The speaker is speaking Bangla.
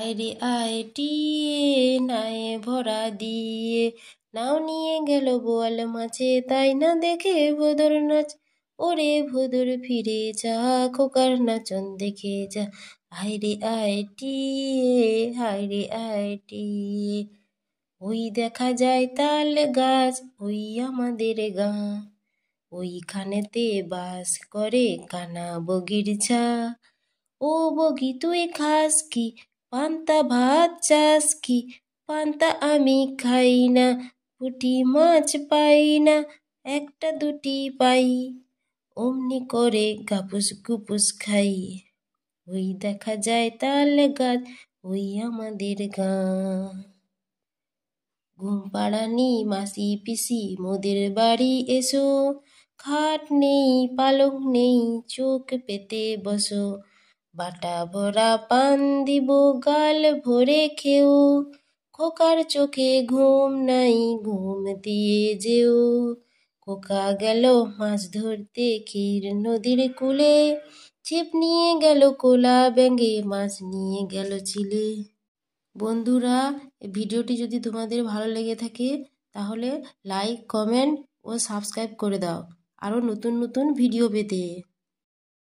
আয়রে আয় টিয়ে নায়ে ভরা দিয়ে, নাও নিয়ে গেল বোয়াল মাছে, তাই না দেখে ভোদর নাচ। ওরে ভোদর ফিরে যা, খোকার নাচন দেখে যা। আয়রে আয় টিয়ে, আয়রে আয় টিয়ে। ওই দেখা যায় তাল গাছ, ওই আমাদের গাঁ, ওইখানেতে বাস করে কানা বগির ছা। ও বগি তুই খাস কি, পান্তা ভাত চাস কি? পান্তা আমি খাই না, পুঁটি মাছ পাই না, একটা দুটি পাই, অমনি করে গাপুস গুপুস খাই। ওই দেখা যায় তাল গাছ, ওই আমাদের গাঁ। ঘুম পাড়ানি মাসি পিসি মোদের বাড়ি এসো, খাট নেই পালং নেই চোখ পেতে বসো, বাটা ভরা পান দিব গাল ভরে খেও, খোকার চোখে ঘুম নাই ঘুম দিয়ে যেও। খোকা গেল মাছ ধরতে ক্ষীর নদীর কূলে, ছিপ নিয়ে গেল কোলা ব্যাঙে, মাছ নিয়ে গেল চিলে। বন্ধুরা, ভিডিওটি যদি তোমাদের ভালো লেগে থাকে তাহলে লাইক, কমেন্ট ও সাবস্ক্রাইব করে দাও আরও নতুন নতুন ভিডিও পেতে।